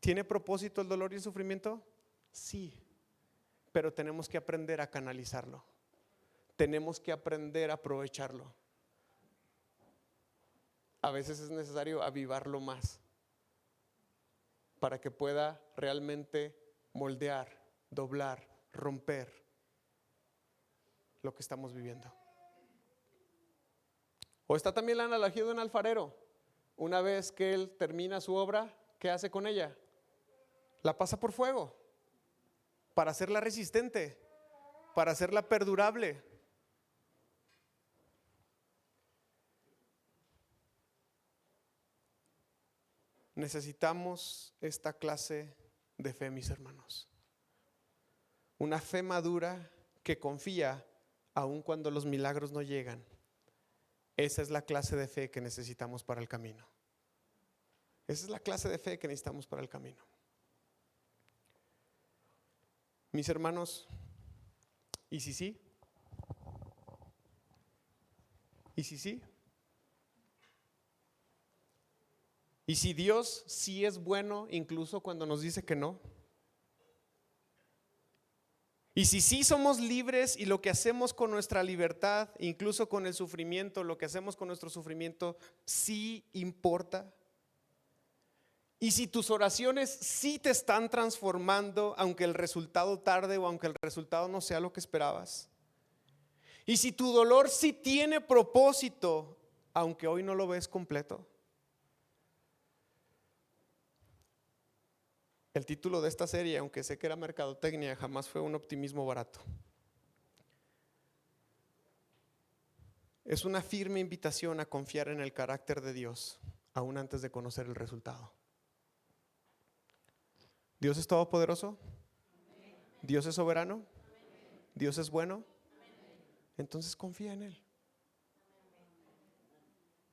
¿Tiene propósito el dolor y el sufrimiento? Sí, pero tenemos que aprender a canalizarlo. Tenemos que aprender a aprovecharlo. A veces es necesario avivarlo más para que pueda realmente moldear, doblar, romper lo que estamos viviendo. O está también la analogía de un alfarero. Una vez que él termina su obra, ¿qué hace con ella? La pasa por fuego para hacerla resistente, para hacerla perdurable. Necesitamos esta clase de fe, mis hermanos. Una fe madura que confía aun cuando los milagros no llegan. Esa es la clase de fe que necesitamos para el camino. Esa es la clase de fe que necesitamos para el camino. Mis hermanos, ¿y si sí? ¿Y si sí? ¿Y si Dios sí es bueno incluso cuando nos dice que no? ¿Y si sí somos libres y lo que hacemos con nuestra libertad, incluso con el sufrimiento, lo que hacemos con nuestro sufrimiento, sí importa? ¿Y si tus oraciones sí te están transformando, aunque el resultado tarde o aunque el resultado no sea lo que esperabas? ¿Y si tu dolor sí tiene propósito, aunque hoy no lo ves completo? El título de esta serie, aunque sé que era mercadotecnia, jamás fue un optimismo barato. Es una firme invitación a confiar en el carácter de Dios, aún antes de conocer el resultado. ¿Dios es todopoderoso? ¿Dios es soberano? ¿Dios es bueno? Entonces confía en Él.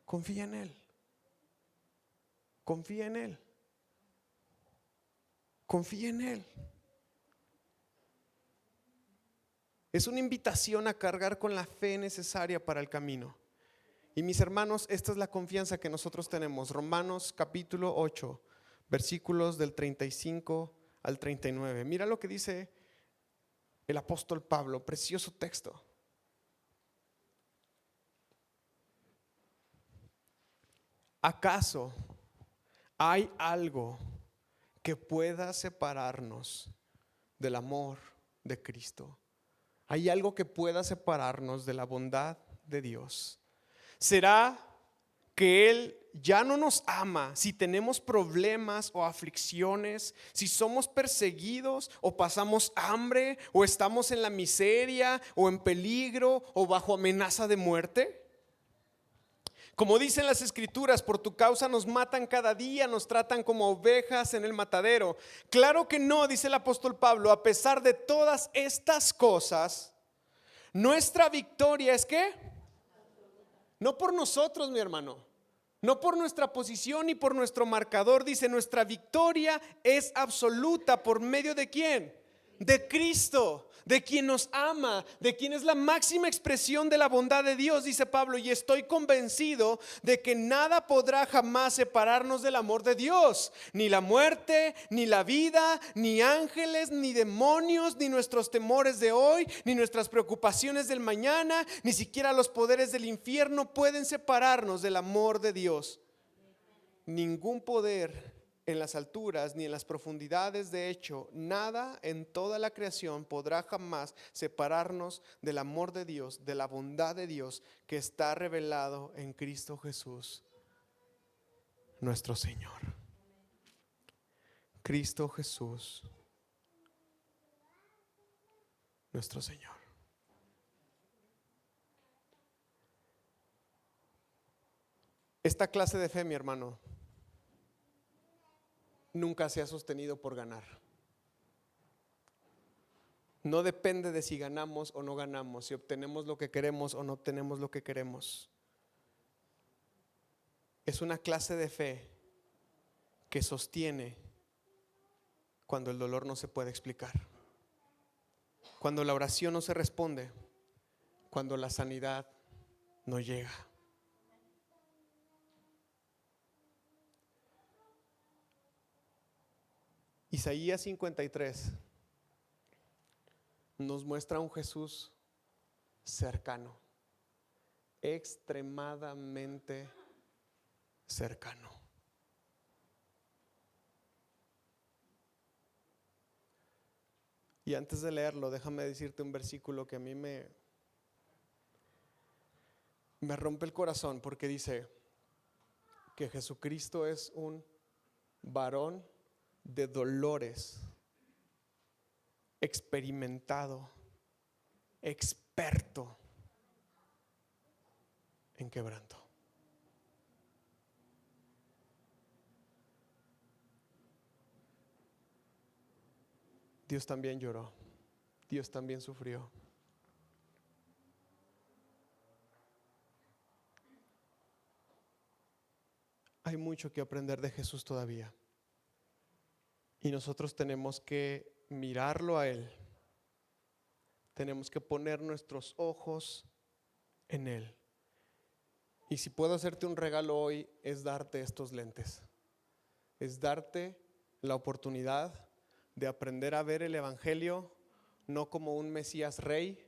Confía en Él. Confía en Él. Confía en Él. Es una invitación a cargar con la fe necesaria para el camino. Y mis hermanos, esta es la confianza que nosotros tenemos. Romanos capítulo 8, versículos del 35 al 39. Mira lo que dice el apóstol Pablo, precioso texto. ¿Acaso hay algo que pueda separarnos del amor de Cristo? ¿Hay algo que pueda separarnos de la bondad de Dios? ¿Será que Él ya no nos ama si tenemos problemas o aflicciones, si somos perseguidos o pasamos hambre o estamos en la miseria o en peligro o bajo amenaza de muerte? Como dicen las escrituras, por tu causa nos matan cada día, nos tratan como ovejas en el matadero. Claro que no, dice el apóstol Pablo, a pesar de todas estas cosas, nuestra victoria es ¿qué? No por nosotros, mi hermano, no por nuestra posición ni por nuestro marcador. Dice, nuestra victoria es absoluta. ¿Por medio de quién? De Cristo, de quien nos ama, de quien es la máxima expresión de la bondad de Dios, dice Pablo. Y estoy convencido de que nada podrá jamás separarnos del amor de Dios. Ni la muerte, ni la vida, ni ángeles, ni demonios, ni nuestros temores de hoy, ni nuestras preocupaciones del mañana, ni siquiera los poderes del infierno pueden separarnos del amor de Dios. Ningún poder en las alturas ni en las profundidades, de hecho, nada en toda la creación podrá jamás separarnos del amor de Dios, de la bondad de Dios que está revelado en Cristo Jesús, nuestro Señor. Cristo Jesús, nuestro Señor. Esta clase de fe, mi hermano, nunca se ha sostenido por ganar. No depende de si ganamos o no ganamos, si obtenemos lo que queremos o no obtenemos lo que queremos. Es una clase de fe que sostiene cuando el dolor no se puede explicar, cuando la oración no se responde, cuando la sanidad no llega. Isaías 53 nos muestra un Jesús cercano, extremadamente cercano. Y antes de leerlo, déjame decirte un versículo que a mí me rompe el corazón, porque dice que Jesucristo es un varón de dolores, experimentado, experto en quebranto. Dios también lloró, Dios también sufrió. Hay mucho que aprender de Jesús todavía. Y nosotros tenemos que mirarlo a Él. Tenemos que poner nuestros ojos en Él. Y si puedo hacerte un regalo hoy, es darte estos lentes. Es darte la oportunidad de aprender a ver el Evangelio no como un Mesías rey,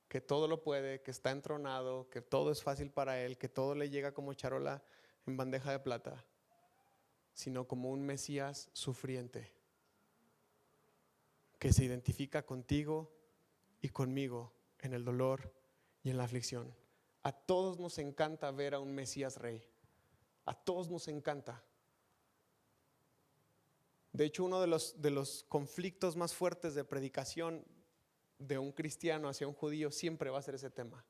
que todo lo puede, que está entronado, que todo es fácil para Él, que todo le llega como charola en bandeja de plata, sino como un Mesías sufriente, que se identifica contigo y conmigo en el dolor y en la aflicción. A todos nos encanta ver a un Mesías rey, a todos nos encanta, De hecho, uno de los conflictos más fuertes de predicación de un cristiano hacia un judío siempre va a ser ese tema.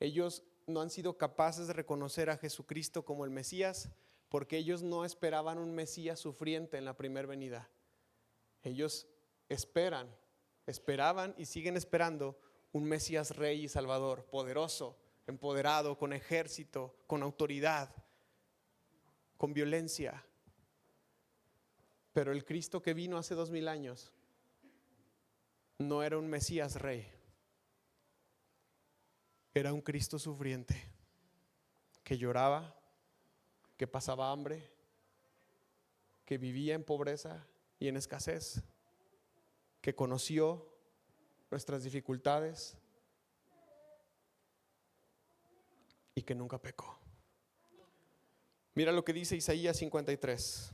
Ellos no han sido capaces de reconocer a Jesucristo como el Mesías porque ellos no esperaban un Mesías sufriente en la primera venida. Ellos esperaban y siguen esperando un Mesías rey y salvador, poderoso, empoderado, con ejército, con autoridad, con violencia. Pero el Cristo que vino hace 2000 años no era un Mesías rey. Era un Cristo sufriente que lloraba, que pasaba hambre, que vivía en pobreza y en escasez, que conoció nuestras dificultades y que nunca pecó. Mira lo que dice Isaías 53.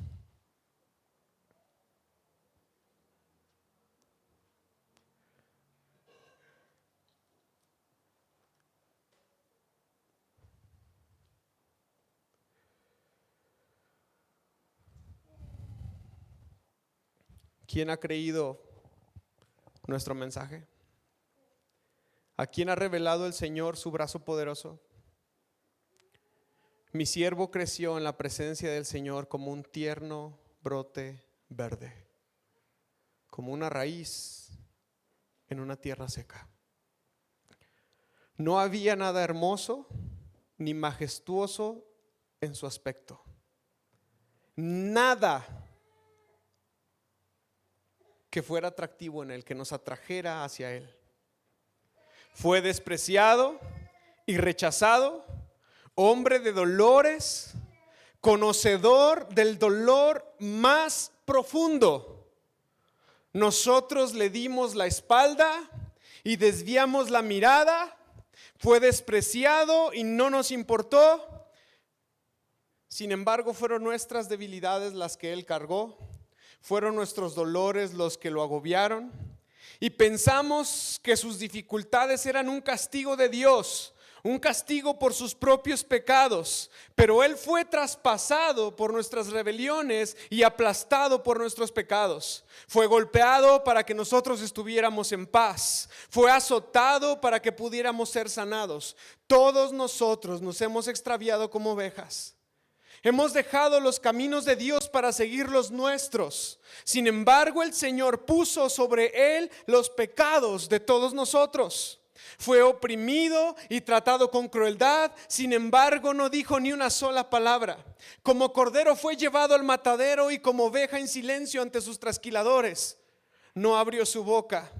¿Quién ha creído nuestro mensaje? ¿A quién ha revelado el Señor su brazo poderoso? Mi siervo creció en la presencia del Señor como un tierno brote verde, como una raíz en una tierra seca. No había nada hermoso ni majestuoso en su aspecto. Nada que fuera atractivo en él, que nos atrajera hacia él. Fue despreciado y rechazado, hombre de dolores, conocedor del dolor más profundo. Nosotros le dimos la espalda y desviamos la mirada. Fue despreciado y no nos importó. Sin embargo, fueron nuestras debilidades las que él cargó. Fueron nuestros dolores los que lo agobiaron. Y pensamos que sus dificultades eran un castigo de Dios, un castigo por sus propios pecados. Pero él fue traspasado por nuestras rebeliones y aplastado por nuestros pecados. Fue golpeado para que nosotros estuviéramos en paz. Fue azotado para que pudiéramos ser sanados. Todos nosotros nos hemos extraviado como ovejas. Hemos dejado los caminos de Dios para seguir los nuestros. Sin embargo, el Señor puso sobre él los pecados de todos nosotros. Fue oprimido y tratado con crueldad. Sin embargo, no dijo ni una sola palabra. Como cordero fue llevado al matadero y como oveja en silencio ante sus trasquiladores. No abrió su boca.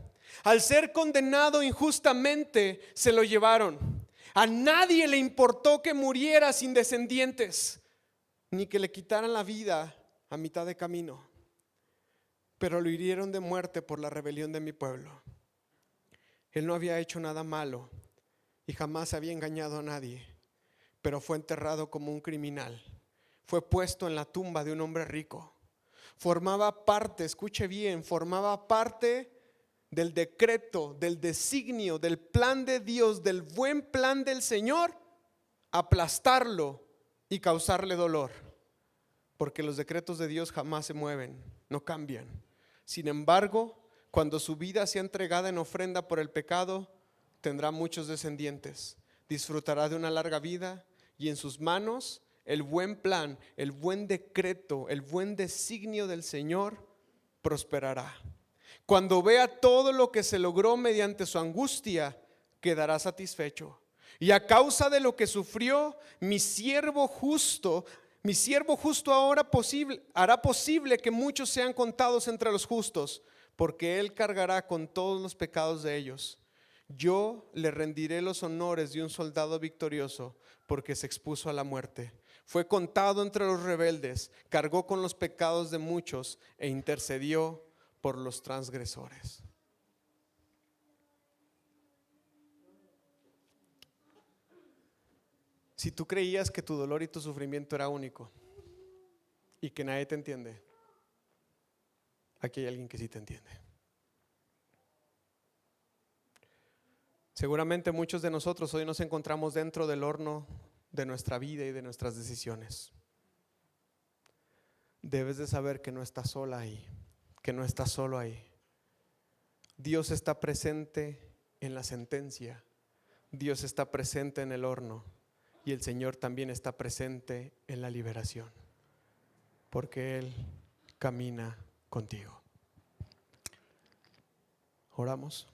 Al ser condenado injustamente, se lo llevaron. A nadie le importó que muriera sin descendientes, ni que le quitaran la vida a mitad de camino. Pero lo hirieron de muerte por la rebelión de mi pueblo. Él no había hecho nada malo y jamás había engañado a nadie, pero fue enterrado como un criminal. Fue puesto en la tumba de un hombre rico. Formaba parte, escuche bien, formaba parte del decreto, del designio, del plan de Dios, del buen plan del Señor, aplastarlo y causarle dolor. Porque los decretos de Dios jamás se mueven, no cambian. Sin embargo, cuando su vida sea entregada en ofrenda por el pecado, tendrá muchos descendientes. Disfrutará de una larga vida y en sus manos el buen plan, el buen decreto, el buen designio del Señor prosperará. Cuando vea todo lo que se logró mediante su angustia, quedará satisfecho. Y a causa de lo que sufrió, mi siervo justo ahora hará posible que muchos sean contados entre los justos, porque él cargará con todos los pecados de ellos. Yo le rendiré los honores de un soldado victorioso, porque se expuso a la muerte. Fue contado entre los rebeldes, cargó con los pecados de muchos e intercedió por los transgresores. Si tú creías que tu dolor y tu sufrimiento era único y que nadie te entiende, aquí hay alguien que sí te entiende. Seguramente muchos de nosotros hoy nos encontramos dentro del horno de nuestra vida y de nuestras decisiones. debes de saber que no estás sola ahí, que no estás solo ahí. Dios está presente en la sentencia, Dios está presente en el horno y el Señor también está presente en la liberación, porque Él camina contigo. Oramos.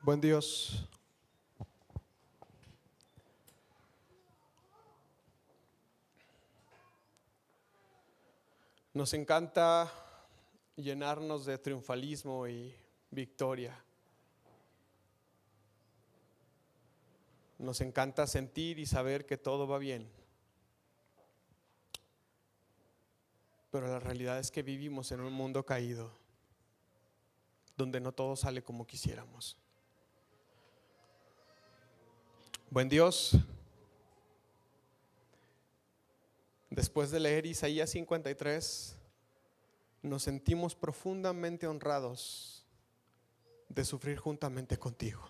Buen Dios, nos encanta llenarnos de triunfalismo y victoria. Nos encanta sentir y saber que todo va bien. Pero la realidad es que vivimos en un mundo caído, donde no todo sale como quisiéramos. Buen Dios, después de leer Isaías 53, nos sentimos profundamente honrados de sufrir juntamente contigo.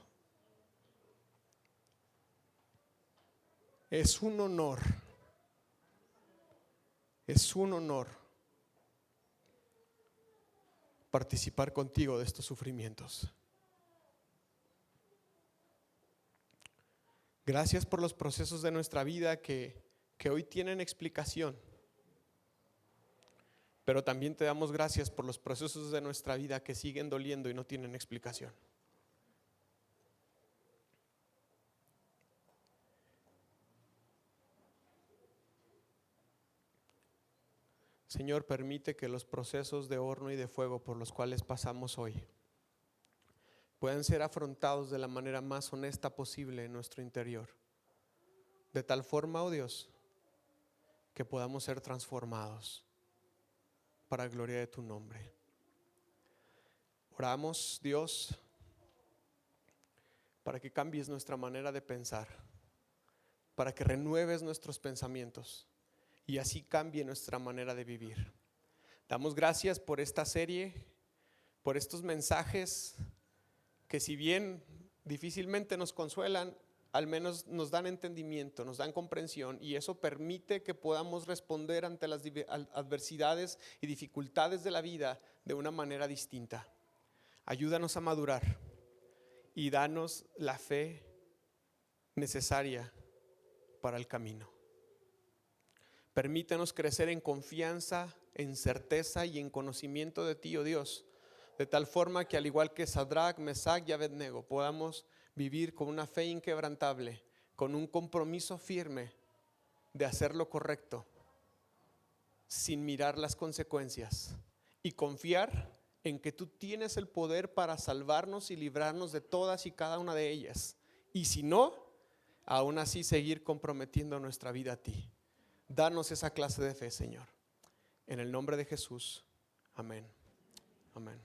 Es un honor participar contigo de estos sufrimientos. Gracias por los procesos de nuestra vida que hoy tienen explicación. Pero también te damos gracias por los procesos de nuestra vida que siguen doliendo y no tienen explicación. Señor, permite que los procesos de horno y de fuego por los cuales pasamos hoy puedan ser afrontados de la manera más honesta posible en nuestro interior. De tal forma, oh Dios, que podamos ser transformados para la gloria de tu nombre. Oramos, Dios, para que cambies nuestra manera de pensar, para que renueves nuestros pensamientos y así cambie nuestra manera de vivir. Damos gracias por esta serie, por estos mensajes que, si bien difícilmente nos consuelan, al menos nos dan entendimiento, nos dan comprensión, y eso permite que podamos responder ante las adversidades y dificultades de la vida de una manera distinta. Ayúdanos a madurar y danos la fe necesaria para el camino. Permítenos crecer en confianza, en certeza y en conocimiento de ti, oh Dios, de tal forma que, al igual que Sadrach, Mesach y Abednego, podamos vivir con una fe inquebrantable, con un compromiso firme de hacer lo correcto, sin mirar las consecuencias, y confiar en que tú tienes el poder para salvarnos y librarnos de todas y cada una de ellas. Y si no, aún así seguir comprometiendo nuestra vida a ti. Danos esa clase de fe, Señor. En el nombre de Jesús. Amén. Amén.